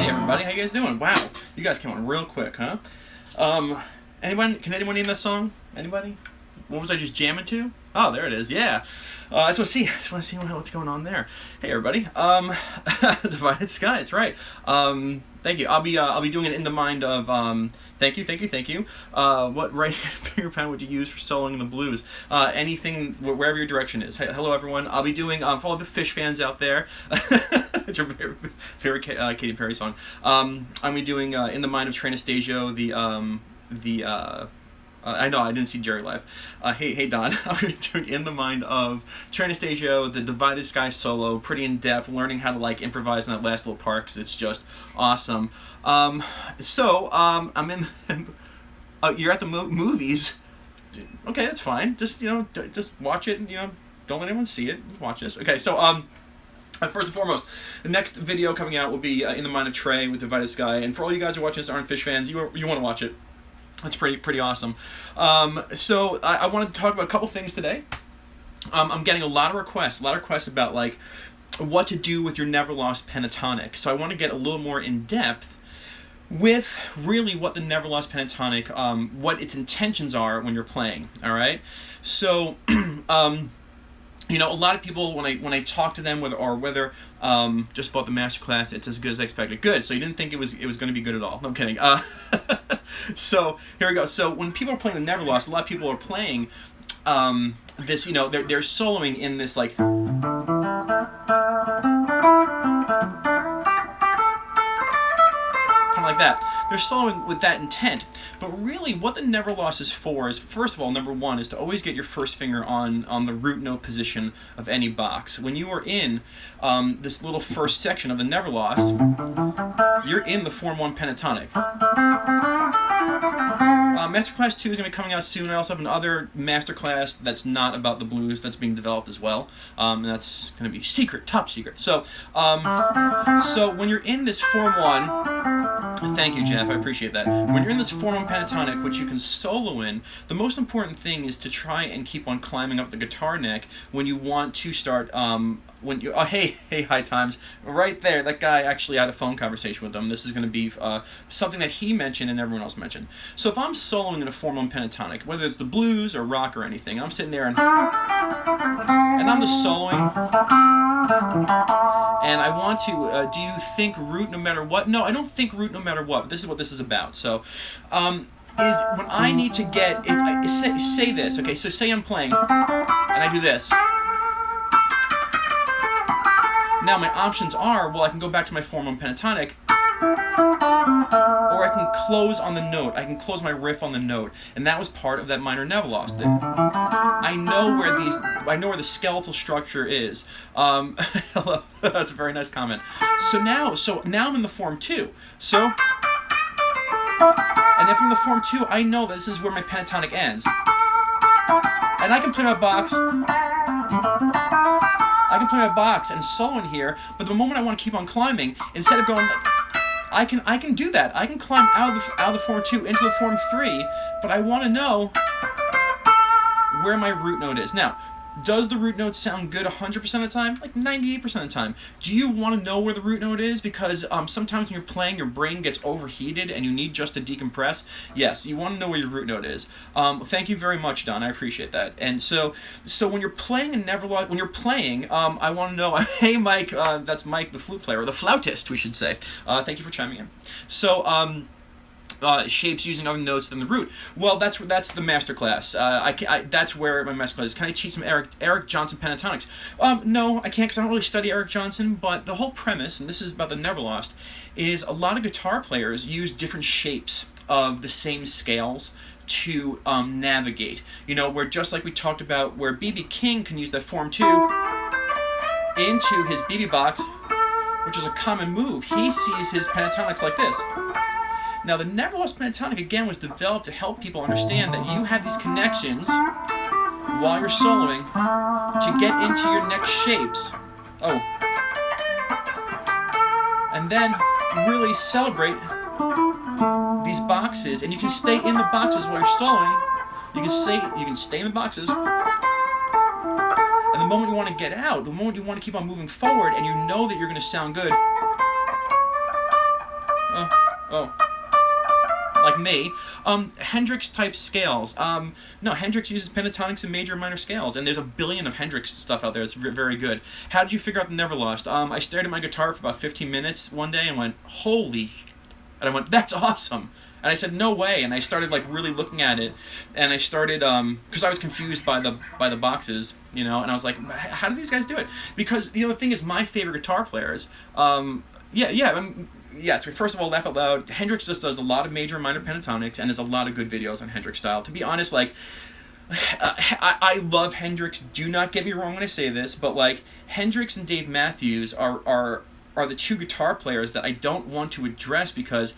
everybody, how you guys doing? Wow, you guys came on real quick, huh? Can anyone name this song? Anybody? What was I just jamming to? Oh, there it is. Yeah. I just want to see what's going on there. Hey, everybody. Divided Sky. That's right. Thank you. I'll be doing it in the mind of. Thank you. What right-hand finger pattern would you use for soloing in the blues? Anything, wherever your direction is. Hey, hello, everyone. I'll be doing for all the Fish fans out there. It's your favorite Katy Perry song. I'll be doing in the mind of Anastasio I know I didn't see Jerry live. Hey Don, I'm doing in the mind of Anastasio, the Divided Sky solo, pretty in depth, learning how to like improvise in that last little part because it's just awesome. I'm in. You're at the movies. Okay, that's fine. Just just watch it. And, don't let anyone see it. Just watch this. Okay, so first and foremost, the next video coming out will be in the mind of Trey with Divided Sky, and for all you guys who are watching this aren't Fish fans, you want to watch it. That's pretty awesome. So I wanted to talk about a couple things today. I'm getting a lot of requests about like what to do with your NeverLost Pentatonic. So I want to get a little more in depth with really what the NeverLost Pentatonic, what its intentions are when you're playing. All right. So a lot of people when I talk to them whether just bought the Masterclass, it's as good as I expected. Good. So you didn't think it was going to be good at all. No, I'm kidding. So here we go. So when people are playing the NeverLost, a lot of people are playing this. They're soloing in this like. Like that. They're soloing with that intent. But really what the NeverLost is for is, first of all, number one, is to always get your first finger on the root note position of any box. When you are in this little first section of the NeverLost, you're in the Form 1 pentatonic. Masterclass 2 is going to be coming out soon. I also have another Masterclass that's not about the blues that's being developed as well. And that's going to be secret, top secret. So when you're in this Form 1, thank you, Jeff, I appreciate that. When you're in this Form 1 pentatonic, which you can solo in, the most important thing is to try and keep on climbing up the guitar neck when you want to start, hey, High Times, right there, that guy actually had a phone conversation with them. This is going to be something that he mentioned and everyone else mentioned. So if I'm soloing in a Form 1 pentatonic, whether it's the blues or rock or anything, I'm sitting there and I'm just soloing, and I want to, do you think root no matter what? No, I don't think root no matter what, but this is what this is about. So, is when I need to get, if I say this, okay, so say I'm playing, and I do this. Now my options are, well, I can go back to my Form 1 pentatonic, or I can close on the note. I can close my riff on the note, and that was part of that minor NeverLost. I know where the skeletal structure is. Hello, that's a very nice comment. So now I'm in the Form 2. So, and if I'm in the Form 2, I know that this is where my pentatonic ends, and I can play my box. I can play my box and solo in here, but the moment I want to keep on climbing, instead of going, I can do that. I can climb out of the Form 2 into the Form 3, but I want to know where my root note is. Now, does the root note sound good 100% of the time? Like 98% of the time. Do you want to know where the root note is? Because sometimes when you're playing, your brain gets overheated and you need just to decompress. Yes, you want to know where your root note is. Thank you very much, Don. I appreciate that. And so when you're playing in NeverLost, when you're playing, I want to know, hey, Mike, that's Mike, the flute player, or the flautist, we should say. Thank you for chiming in. So, shapes using other notes than the root. Well, that's the Masterclass. That's where my Masterclass is. Can I teach some Eric Johnson pentatonics? No, I can't, because I don't really study Eric Johnson, but the whole premise, and this is about the NeverLost, is a lot of guitar players use different shapes of the same scales to navigate. Where just like we talked about, where B.B. King can use that Form 2 into his BB box, which is a common move. He sees his pentatonics like this. Now, the NeverLost pentatonic, again, was developed to help people understand that you have these connections while you're soloing to get into your next shapes. Oh. And then really celebrate these boxes, and you can stay in the boxes while you're soloing. You can stay in the boxes. And the moment you want to get out, the moment you want to keep on moving forward, and you know that you're going to sound good, Oh. Like me, Hendrix-type scales. No, Hendrix uses pentatonics and major and minor scales, and there's a billion of Hendrix stuff out there. It's very good. How did you figure out the NeverLost? I stared at my guitar for about 15 minutes one day and went, holy, and I went, that's awesome. And I said, no way. And I started like really looking at it, and I started because I was confused by the boxes, you know, and I was like, how do these guys do it? Because the other thing is, my favorite guitar players, yes, first of all, laugh out loud. Hendrix just does a lot of major and minor pentatonics, and there's a lot of good videos on Hendrix style. To be honest, like, I love Hendrix. Do not get me wrong when I say this, but like, Hendrix and Dave Matthews are the two guitar players that I don't want to address, because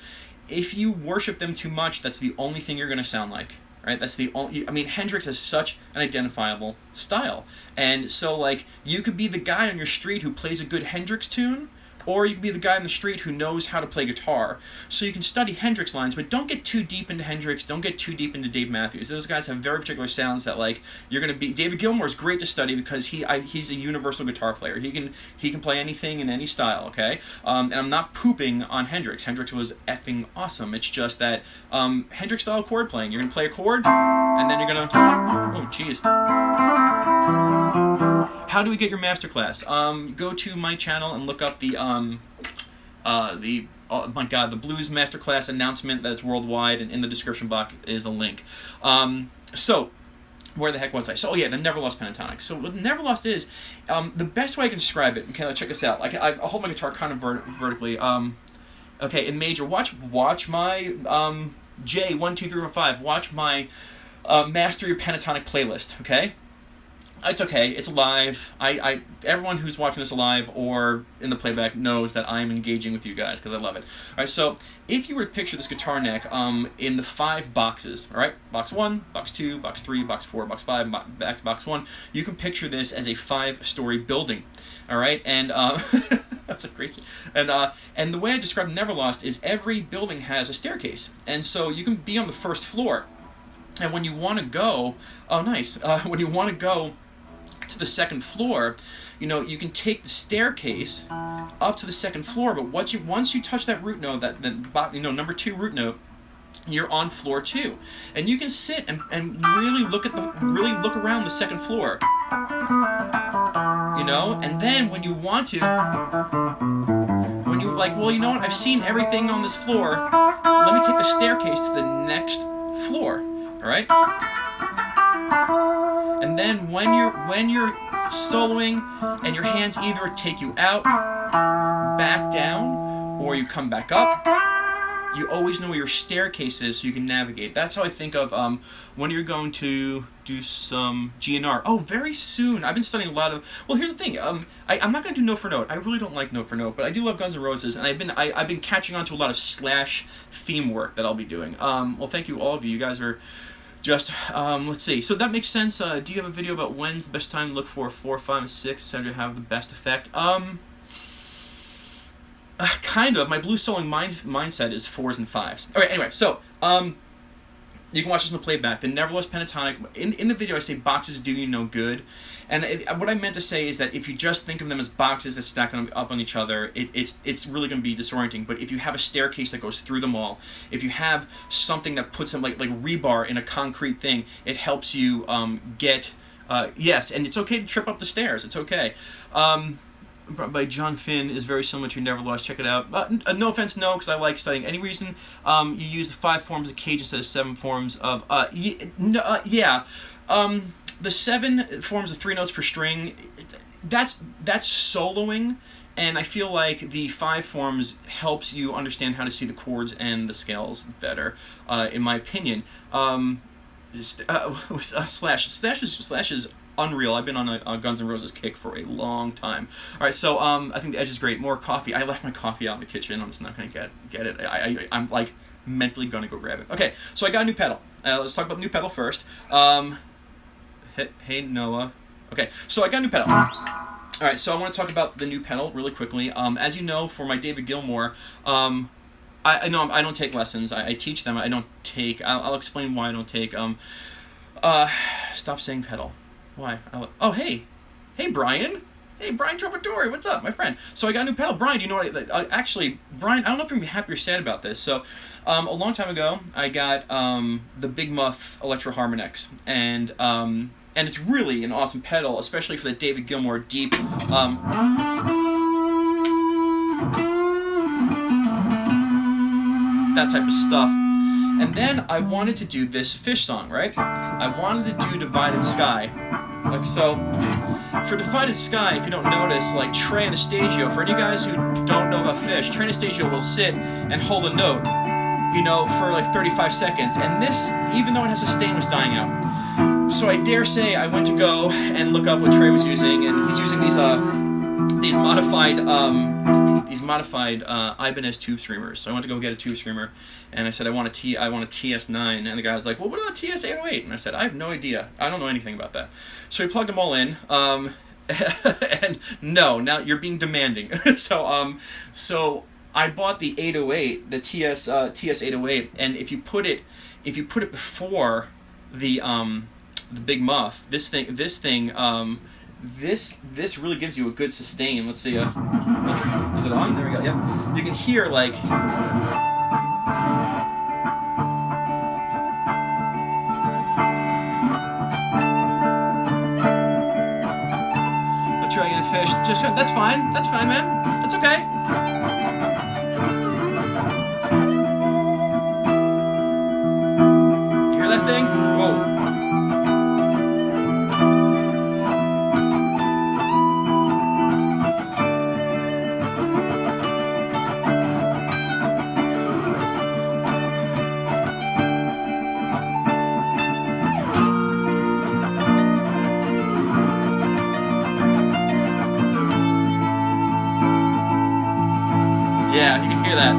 if you worship them too much, that's the only thing you're going to sound like. Right? That's the only. I mean, Hendrix has such an identifiable style, and so like, you could be the guy on your street who plays a good Hendrix tune, or you can be the guy on the street who knows how to play guitar. So you can study Hendrix lines, but don't get too deep into Hendrix. Don't get too deep into Dave Matthews. Those guys have very particular sounds that, like, you're going to be... David Gilmour is great to study because he's a universal guitar player. He can play anything in any style, okay? And I'm not pooping on Hendrix. Hendrix was effing awesome. It's just that Hendrix-style chord playing. You're going to play a chord, and then you're going to... Oh, jeez. How do we get your masterclass? Go to my channel and look up the oh my god, the blues masterclass announcement that's worldwide, and in the description box is a link. So where the heck was I? So, oh yeah, the NeverLost pentatonic. So what NeverLost is, the best way I can describe it. Okay, let's check this out. Like, I hold my guitar kind of vertically. Okay, in major, watch my J 1 2 3 4 5. Watch my Master Your Pentatonic playlist. Okay. It's okay. It's live. Everyone who's watching this live or in the playback knows that I'm engaging with you guys because I love it. All right. So if you were to picture this guitar neck in the 5 boxes, all right, box 1, box 2, box 3, box 4, box 5, back to box 1, you can picture this as a 5-story building. All right, and that's a great. And the way I describe NeverLost is every building has a staircase, and so you can be on the first floor, and when you want to go, oh nice, when you want to go to the second floor, you know, you can take the staircase up to the second floor, but once you touch that root note, that number 2 root note, you're on floor 2, and you can sit and really look around the second floor, you know, and then when you want to, when you like, well, you know what, I've seen everything on this floor, let me take the staircase to the next floor, all right? And then when you're soloing and your hands either take you out, back down, or you come back up, you always know where your staircase is so you can navigate. That's how I think of when you're going to do some GNR. Oh, very soon. I've been studying a lot of... Well, here's the thing. I'm not going to do note for note. I really don't like note for note, but I do love Guns N' Roses, and I've been catching on to a lot of Slash theme work that I'll be doing. Well, thank you, all of you. You guys are just... let's see. So that makes sense. Do you have a video about when's the best time to look for 4, 5, 6, etc. to have the best effect? Kind of. My blues soloing mindset is 4s and 5s. Alright, anyway, so, you can watch this in the playback. The NeverLost pentatonic, in the video I say boxes do you no good. And what I meant to say is that if you just think of them as boxes that stack up on each other, it's really going to be disorienting. But if you have a staircase that goes through them all, if you have something that puts them like rebar in a concrete thing, it helps you get, yes, and it's okay to trip up the stairs. It's okay. By John Finn is very similar to NeverLost. Check it out. No offense, no, because I like studying. Any reason you use the 5 forms of cage instead of 7 forms of yeah. The 7 forms of 3 notes per string. That's soloing, and I feel like the 5 forms helps you understand how to see the chords and the scales better. In my opinion, Slash is unreal. I've been on a Guns N' Roses kick for a long time. All right, so I think the Edge is great. More coffee. I left my coffee out in the kitchen. I'm just not going to get it. I'm like mentally going to go grab it. Okay, so I got a new pedal. Let's talk about the new pedal first. Hey Noah. Okay, so I got a new pedal. All right, so I want to talk about the new pedal really quickly. As you know, for my David Gilmour, I don't take lessons. I teach them. I don't take. I'll explain why I don't take. Stop saying pedal. Why? Oh, hey, Brian. Hey, Brian Trovatori, what's up, my friend? So I got a new pedal. Brian, you know what? Actually, Brian, I don't know if you're going to be happy or sad about this. So a long time ago, I got the Big Muff Electro Harmonix. And it's really an awesome pedal, especially for the David Gilmour deep... that type of stuff. And then I wanted to do this Fish song, right? I wanted to do Divided Sky. Like so, for Divided Sky, if you don't notice, like Trey Anastasio, for any guys who don't know about Fish, Trey Anastasio will sit and hold a note, you know, for like 35 seconds. And this, even though it has sustain, was dying out. So I dare say I went to go and look up what Trey was using, and he's using these modified Ibanez tube screamers. So I went to go get a tube screamer, and I said I want a TS9, and the guy was like, well, what about TS808? And I said, I have no idea. I don't know anything about that. So we plugged them all in, and no, now you're being demanding. So I bought the 808, the TS808, and if you put it before the Big Muff, this really gives you a good sustain. Let's see. Is it on? There we go. Yep. You can hear like. Let's try again. Fish. That's fine. That's fine, man. That's okay. You hear that thing? Whoa. Yeah, you can hear that.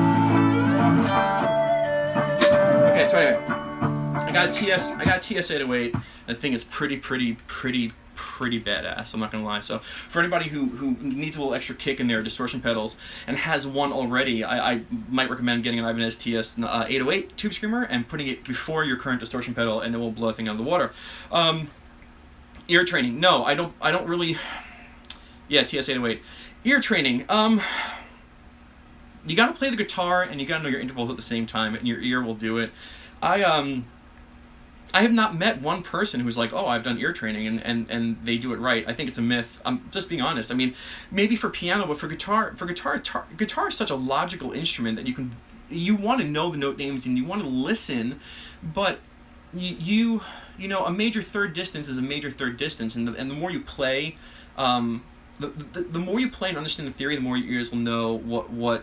Okay, so anyway, I got a TS808. The thing is pretty badass. I'm not gonna lie. So for anybody who needs a little extra kick in their distortion pedals and has one already, I might recommend getting an Ibanez TS808 tube screamer and putting it before your current distortion pedal, and it will blow that thing out of the water. Ear training? No, I don't really. Yeah, TS808. Ear training. You gotta play the guitar and you gotta know your intervals at the same time, and your ear will do it. I have not met one person who's like, oh, I've done ear training and they do it right. I think it's a myth. I'm just being honest. I mean, maybe for piano, but for guitar is such a logical instrument that you want to know the note names and you want to listen, but you know, a major third distance is a major third distance, and the more you play, the more you play and understand the theory, the more your ears will know what will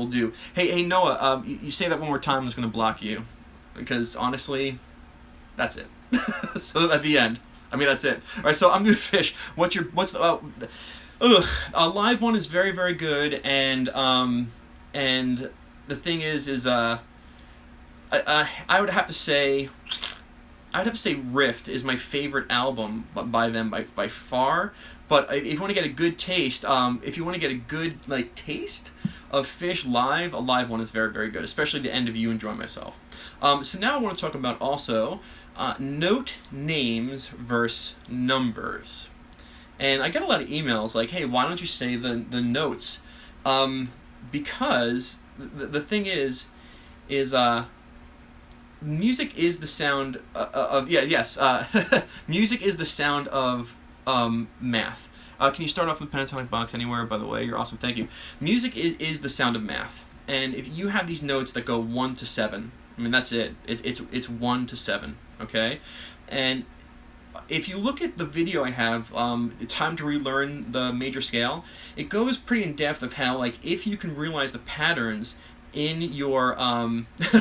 do. Hey Noah, you say that one more time, I'm just gonna block you, because honestly, that's it. So at the end, I mean, that's it. All right, so I'm gonna Fish. A live one is very, very good, and the thing is I would have to say Rift is my favorite album by them by far. But if you want to get a good taste, taste of Fish live, a live one is very, very good, especially the end of You Enjoy Myself. So now I want to talk about also note names versus numbers. And I get a lot of emails like, hey, why don't you say the notes? Because the thing is music is the sound of music is the sound of math. Can you start off with Pentatonic box anywhere, by the way? You're awesome, thank you. Music is the sound of math. And if you have these notes that go 1 to 7, I mean, that's it. It's 1 to 7, okay? And if you look at the video I have, Time to Relearn the Major Scale, it goes pretty in depth of how, like, if you can realize the patterns in your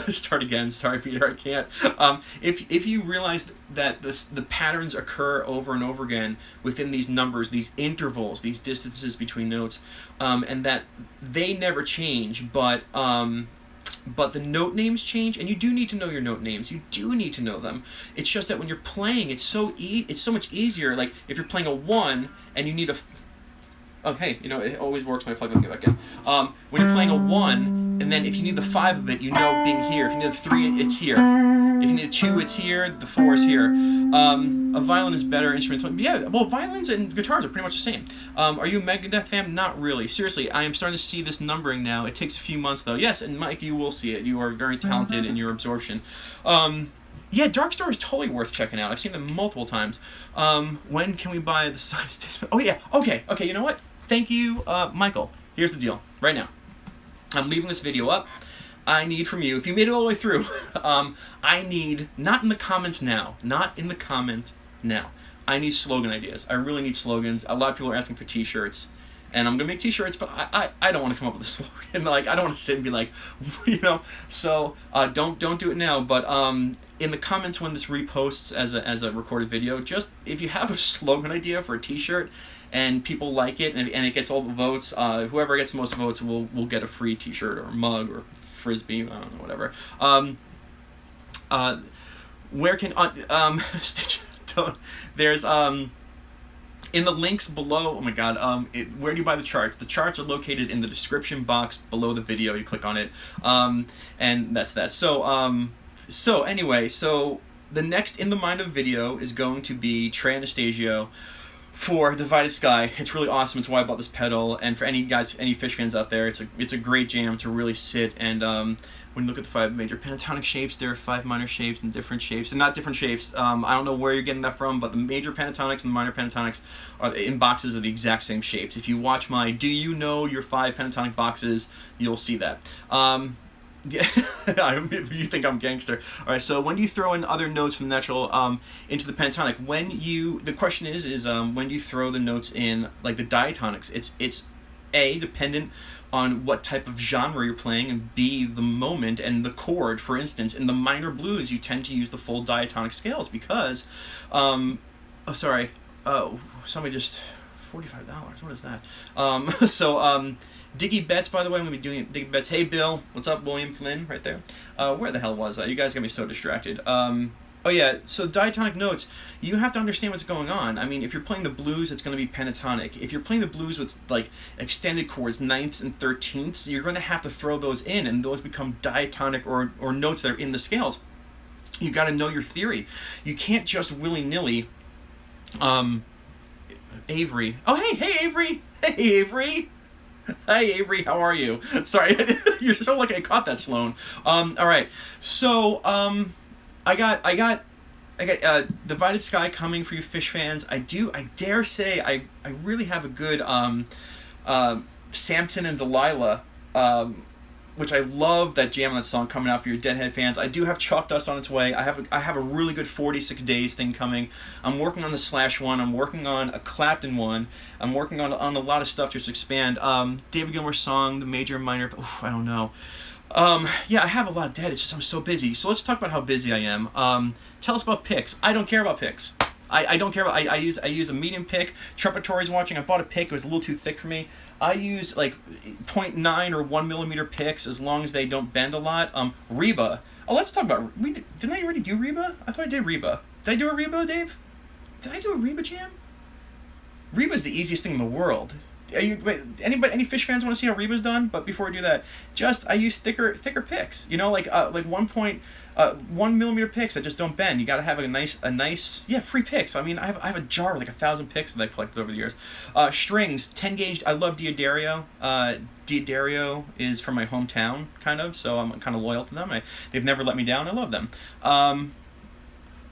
start again, sorry Peter, I can't. If you realize that the patterns occur over and over again within these numbers, these intervals, these distances between notes, and that they never change, but the note names change, and you do need to know your note names. You do need to know them. It's just that when you're playing, it's so much easier. Like if you're playing a 1 and you need a oh, hey, you know, it always works when I plug the thing back in. When you're playing a 1, and then if you need the 5 of it, you know being here. If you need the 3, it's here. If you need a 2, it's here. The 4 is here. A violin is better instrument. Yeah, well, violins and guitars are pretty much the same. Are you a Megadeth fan? Not really. Seriously, I am starting to see this numbering now. It takes a few months, though. Yes, and Mike, you will see it. You are very talented in your absorption. Yeah, Darkstar is totally worth checking out. I've seen them multiple times. When can we buy the side stage? Oh, yeah. Okay, you know what? Thank you, Michael. Here's the deal. Right now, I'm leaving this video up. I need from you, if you made it all the way through, I need, not in the comments now, I need slogan ideas. I really need slogans. A lot of people are asking for t-shirts, and I'm going to make t-shirts, but I don't want to come up with a slogan. Like, I don't want to sit and be like, you know, so don't do it now, but in the comments when this reposts as a recorded video, just, if you have a slogan idea for a t-shirt, and people like it, and it gets all the votes, whoever gets the most votes will get a free t-shirt or mug or frisbee, I don't know, whatever. Where can there's in the links below. Oh my God! Where do you buy the charts? The charts are located in the description box below the video. You click on it, and that's that. So anyway, the next In the Mind of video is going to be Trey Anastasio for Divided Sky. It's really awesome. It's why I bought this pedal. And for any Fish fans out there, it's a great jam to really sit. And when you look at the 5 major pentatonic shapes, there are 5 minor shapes and different shapes. They're not different shapes. I don't know where you're getting that from, but the major pentatonics and the minor pentatonics are in boxes of the exact same shapes. If you watch my Do You Know Your 5 pentatonic boxes, you'll see that. Yeah, you think I'm gangster. All right, so when do you throw in other notes from the natural into the pentatonic? The question is when do you throw the notes in, like the diatonics? It's A, dependent on what type of genre you're playing, and B, the moment and the chord. For instance, in the minor blues, you tend to use the full diatonic scales because, somebody just $45. What is that? Diggy Betts, by the way, I'm going to be doing Diggy Betts. Hey, Bill. What's up, William Flynn, right there? Where the hell was I? You guys got me so distracted. Oh, yeah, so diatonic notes, you have to understand what's going on. I mean, if you're playing the blues, it's going to be pentatonic. If you're playing the blues with, like, extended chords, 9ths and 13ths, you're going to have to throw those in, and those become diatonic or notes that are in the scales. You got to know your theory. You can't just willy-nilly... Avery. Oh, hey, Avery! Hey, Avery! Hi, Avery, how are you? Sorry, you're so lucky I caught that, Sloan. All right, so I got Divided Sky coming for you Fish fans. I dare say I really have a good Samson and Delilah, which I love that jam on that song coming out for your Deadhead fans. I do have Chalk Dust on its way. I have a really good 46 Days thing coming. I'm working on the Slash one. I'm working on a Clapton one. I'm working on a lot of stuff to just expand. David Gilmour's song, the major, minor. Oof, I don't know. Yeah, I have a lot of dead. It's just I'm so busy. So let's talk about how busy I am. Tell us about picks. I don't care about picks. I don't care about. I use a medium pick. Trumpetory's watching. I bought a pick. It was a little too thick for me. I use like 0.9 or 1 millimeter picks as long as they don't bend a lot. Reba. Oh, let's talk about. Didn't I already do Reba? I thought I did Reba. Did I do a Reba, Dave? Did I do a Reba jam? Reba's the easiest thing in the world. Any Fish fans want to see how Reba's done? But before I do that, I use thicker picks. You know, like 1 millimeter picks that just don't bend. You got to have a nice free picks. I mean, I have a jar with like 1,000 picks that I've collected over the years. Strings, 10 gauge. I love Diodario. Diodario is from my hometown, kind of, so I'm kind of loyal to them. They've never let me down. I love them.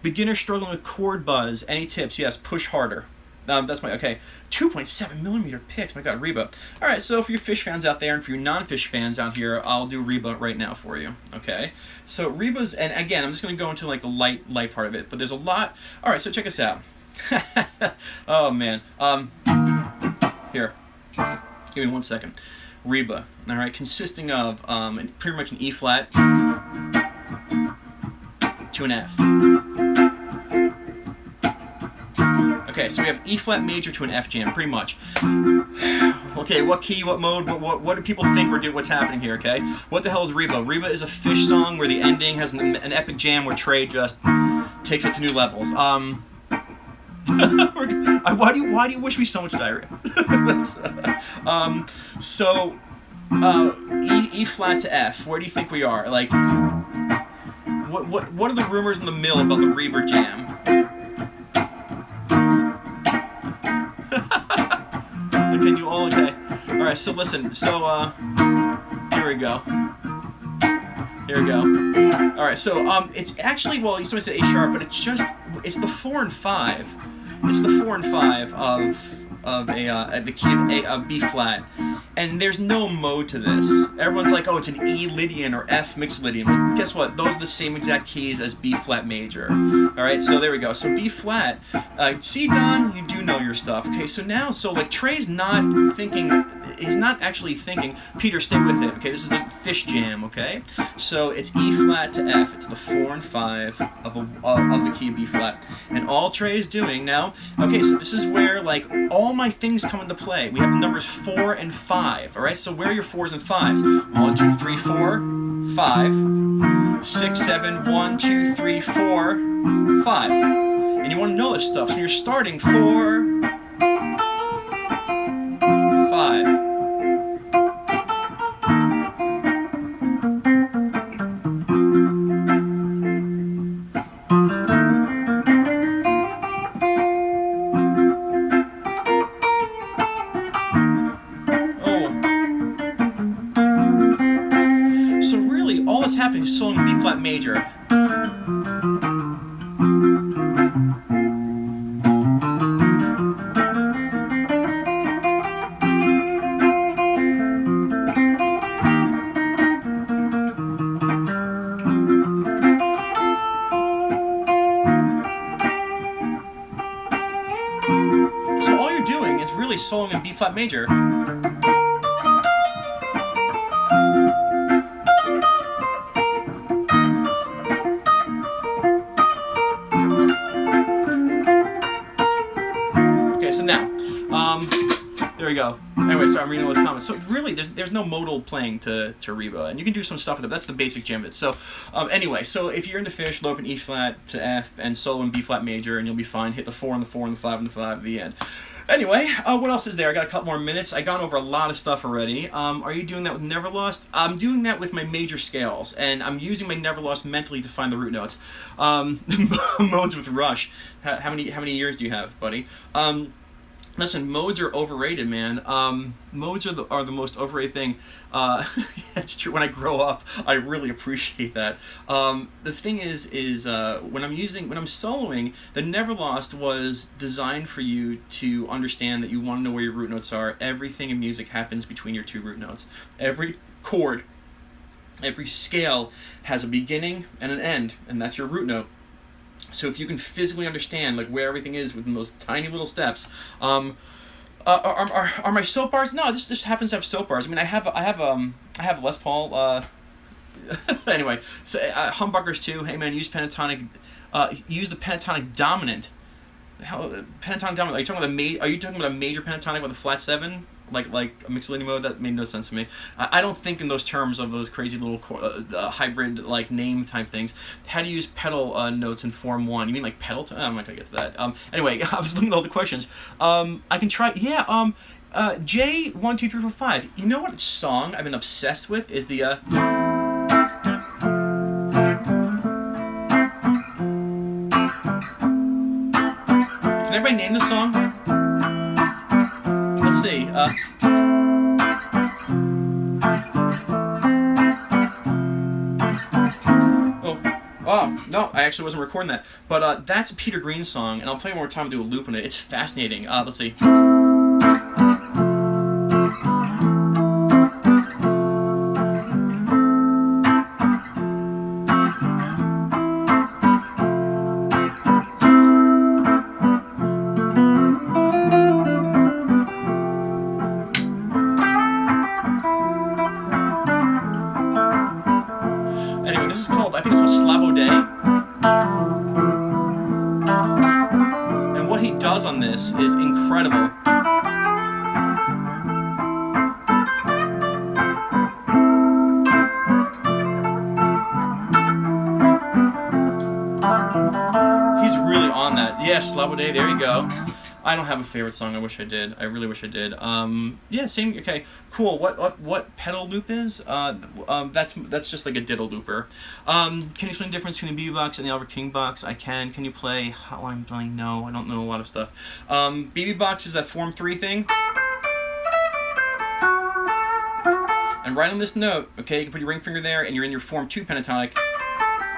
Beginner struggling with chord buzz. Any tips? Yes, push harder. That's my, okay, 2.7 millimeter picks. My God, Reba. All right, so for your Fish fans out there and for your non-Fish fans out here, I'll do Reba right now for you. Okay, so Reba's, and again, I'm just going to go into like the light part of it, but there's a lot. All right, so check us out. Oh man. Here, give me 1 second. Reba. All right, consisting of pretty much an E flat to an F. Okay, so we have E flat major to an F jam, pretty much. Okay, what key, what mode, what do people think what's happening here, okay? What the hell is Reba? Reba is a Fish song where the ending has an epic jam where Trey just takes it to new levels. Why do you wish me so much diarrhea? E flat to F, where do you think we are? Like, what are the rumors in the mill about the Reber jam? Can you all okay? All right, so listen. So here we go. Here we go. All right, so it's actually, well, you said A sharp, but it's the 4 and 5. It's the 4 and 5 of the key of B flat, and there's no mode to this. Everyone's like, oh, it's an E Lydian or F mixed Lydian. Well, guess what? Those are the same exact keys as B flat major. All right, so there we go. So B flat, C Don, you do know your stuff. Okay, so now, like Trey's not thinking. He's not actually thinking. Peter, stay with it. Okay, this is a fish jam. Okay, so it's E flat to F. It's the 4 and 5 of the key of B flat, and all Trey is doing now. Okay, so this is where like all my things come into play. We have numbers 4 and 5. All right, so where are your 4s and 5s? 1, 2, 3, 4, 5, 6, 7, 1, 2, 3, 4, 5. And you want to know this stuff, so you're starting 4, 5. Happening is soloing B flat major. So all you're doing is really soloing in B flat major. There we go. Anyway, sorry, I'm reading all those comments. So really, there's no modal playing to Reba, and you can do some stuff with it. That's the basic jam of it. So anyway, so if you're into fish, low open E flat to F, and solo in B flat major, and you'll be fine. Hit the 4 and the 4 and the 5 and the 5 at the end. Anyway, what else is there? I got a couple more minutes. I gone over a lot of stuff already. Are you doing that with NeverLost? I'm doing that with my major scales, and I'm using my NeverLost mentally to find the root notes. Modes with Rush. How many years do you have, buddy? Listen, modes are overrated, man. Modes are the most overrated thing. It's true. When I grow up, I really appreciate that. The thing is when I'm soloing, the NeverLost was designed for you to understand that you want to know where your root notes are. Everything in music happens between your two root notes. Every chord, every scale has a beginning and an end, and that's your root note. So if you can physically understand like where everything is within those tiny little steps, are my soap bars? No, this just happens to have soap bars. I mean, I have Les Paul. Anyway, so humbuckers too. Hey man, use pentatonic. Use the pentatonic dominant. Pentatonic dominant. Are you talking about a major pentatonic with a flat 7? Like a mixed Lydian mode? That made no sense to me. I don't think in those terms of those crazy little hybrid like name type things. How do you use pedal notes in form 1? You mean like pedal? I'm not gonna get to that. Anyway, I was looking at all the questions. I can try. Yeah. J1 2 3 4 5. You know what song I've been obsessed with is the. Can everybody name the song? Let's see. Oh, no, I actually wasn't recording that. But that's a Peter Green song, and I'll play it one more time and do a loop on it. It's fascinating. Let's see. Anyway, this is called, I think it's called Slabo Day. And what he does on this is incredible. He's really on that. Yeah, Slabo Day, there you go. I don't have a favorite song. I wish I did. I really wish I did. Yeah, same. Okay, cool. What pedal loop is? That's just like a diddle looper. Can you explain the difference between the BB box and the Albert King box? I can. Can you play Hotline Bling? No, I don't know a lot of stuff. BB box is that Form 3 thing. And right on this note, okay, you can put your ring finger there, and you're in your Form 2 pentatonic,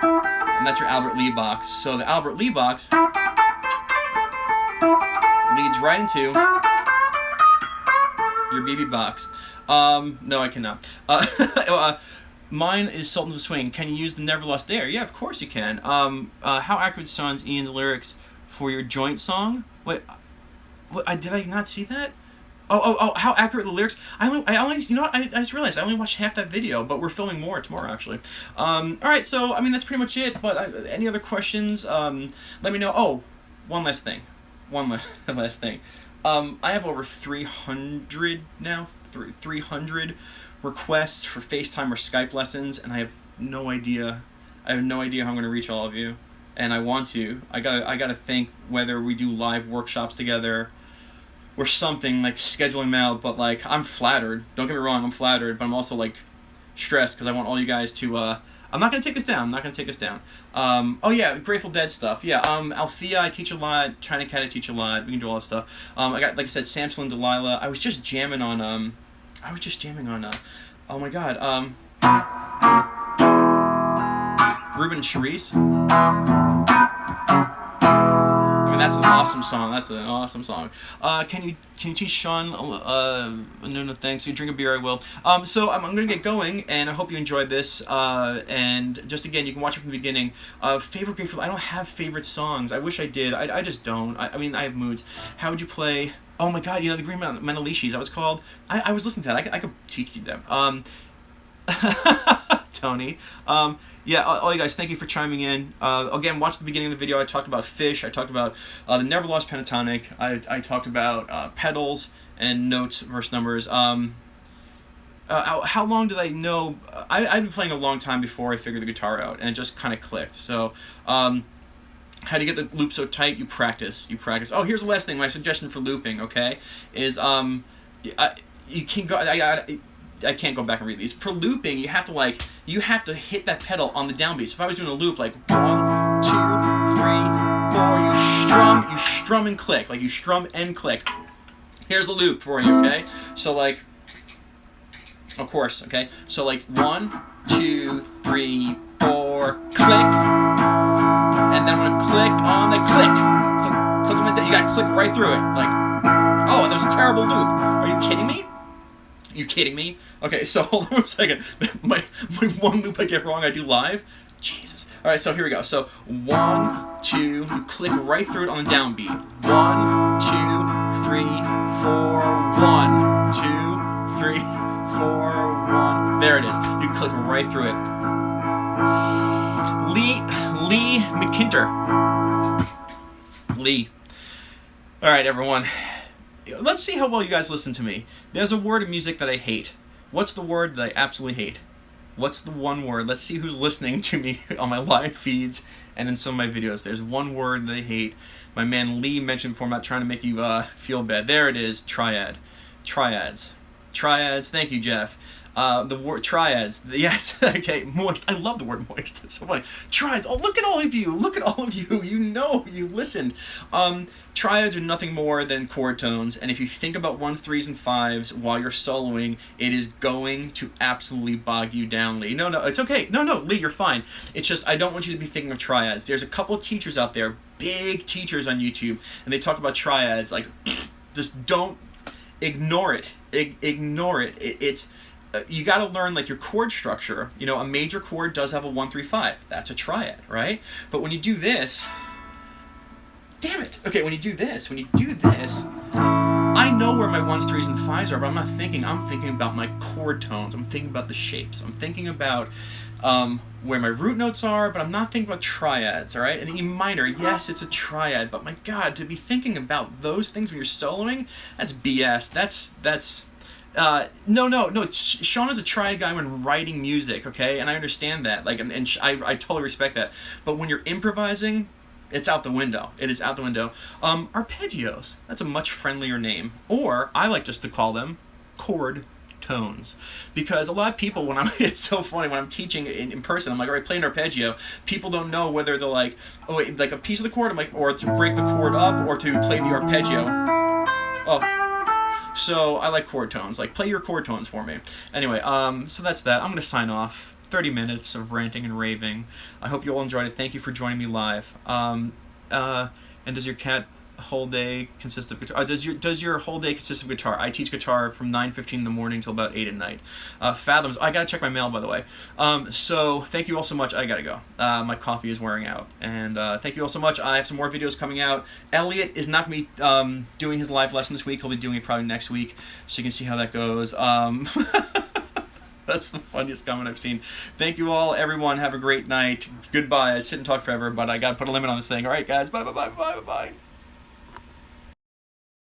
and that's your Albert Lee box. So the Albert Lee box leads right into your BB box. No, I cannot. Mine is Sultans of Swing. Can you use the NeverLost there? Yeah, of course you can. How accurate sounds Ian's lyrics for your joint song? Wait, did I not see that? Oh! How accurate the lyrics? I only, you know what? I just realized I only watched half that video, but we're filming more tomorrow, actually. All right, so I mean that's pretty much it. But any other questions? Let me know. Oh, one last thing. I have over 300 now. 300 requests for FaceTime or Skype lessons, and I have no idea. how I'm going to reach all of you, and I want to. I gotta think whether we do live workshops together or something, like scheduling them out, but like I'm flattered. Don't get me wrong, I'm flattered, but I'm also like stressed because I want all you guys to I'm not gonna take us down. Oh yeah, Grateful Dead stuff. Yeah, Althea I teach a lot, China Cat I teach a lot, we can do all that stuff. I got, like I said, Samson and Delilah. I was just jamming on oh my god, Ruben and Charisse. I mean, that's an awesome song. Can you teach Sean? No, thanks. You drink a beer, I will. So I'm going to get going, and I hope you enjoyed this. And just again, you can watch it from the beginning. Favorite Grateful. I don't have favorite songs. I wish I did. I just don't. I mean, I have moods. How would you play? Oh my God, the Green Mentalishis. That was called. I was listening to that. I could teach you them. Tony. Yeah, all you guys, thank you for chiming in. Again, watch the beginning of the video. I talked about Fish. I talked about the NeverLost Pentatonic. I talked about pedals and notes versus numbers. How long did I know? I've been playing a long time before I figured the guitar out, and it just kind of clicked. So, how do you get the loop so tight? You practice. Oh, here's the last thing. My suggestion for looping, okay, is you can go. I can't go back and read these. For looping, you have to hit that pedal on the downbeat. So if I was doing a loop like 1, 2, 3, 4, you strum and click. Like you strum and click. Here's the loop for you, okay? So like, of course, okay? So like 1, 2, 3, 4, click. And then I'm gonna click on the click. Click on the, you gotta click right through it. Like, oh, there's a terrible loop. Are you kidding me? You kidding me? Okay, so hold on a second. My one loop I get wrong, I do live. Jesus. All right, so here we go. So 1, 2, you click right through it on the downbeat. 1, 2, 3, 4, 1, 2, 3, 4, 1. There it is. You click right through it. Lee McKinter. Lee. All right, everyone. Let's see how well you guys listen to me. There's a word in music that I hate. What's the word that I absolutely hate? What's the one word? Let's see who's listening to me on my live feeds and in some of my videos. There's one word that I hate. My man Lee mentioned before. I'm not trying to make you feel bad. There it is. Triad. Triads. Thank you, Jeff. The word triads. Yes. Okay. Moist. I love the word moist. That's so funny. Triads. Oh, look at all of you. You know, you listened. Triads are nothing more than chord tones, and if you think about 1s, 3s, and 5s while you're soloing, it is going to absolutely bog you down, Lee. No, it's okay. No, Lee, you're fine. It's just I don't want you to be thinking of triads. There's a couple of teachers out there, big teachers on YouTube, and they talk about triads. Like, just don't ignore it. Ignore it. It's you got to learn like your chord structure. You know, a major chord does have a 1, 3, 5. That's a triad, right? But when you do this. Damn it. Okay, when you do this, I know where my 1s, 3s, and 5s are, but I'm thinking about my chord tones. I'm thinking about the shapes. I'm thinking about where my root notes are, but I'm not thinking about triads, all right? And E minor, yes, it's a triad, but my God, to be thinking about those things when you're soloing, that's BS. That's no. Sean is a triad guy when writing music, okay? And I understand that, like, and I totally respect that. But when you're improvising, it's out the window. It is out the window. Arpeggios. That's a much friendlier name. Or I like just to call them chord tones, because a lot of people, when I'm it's so funny when I'm teaching in person, I'm like, all right, play an arpeggio. People don't know whether they're like, oh wait, like a piece of the chord, I'm like, or to break the chord up, or to play the arpeggio. Oh, so I like chord tones. Like, play your chord tones for me. Anyway, so that's that. I'm gonna sign off. 30 minutes of ranting and raving. I hope you all enjoyed it. Thank you for joining me live. And does your cat whole day consist of guitar? Does your whole day consist of guitar? I teach guitar from 9:15 in the morning till about 8 at night. Fathoms. I gotta check my mail, by the way. So thank you all so much. I gotta go. My coffee is wearing out, and thank you all so much. I have some more videos coming out. Elliot is not gonna be doing his live lesson this week. He'll be doing it probably next week, so you can see how that goes. That's the funniest comment I've seen. Thank you all, everyone. Have a great night. Goodbye. I sit and talk forever, but I gotta put a limit on this thing. All right, guys. Bye, bye, bye, bye, bye, bye.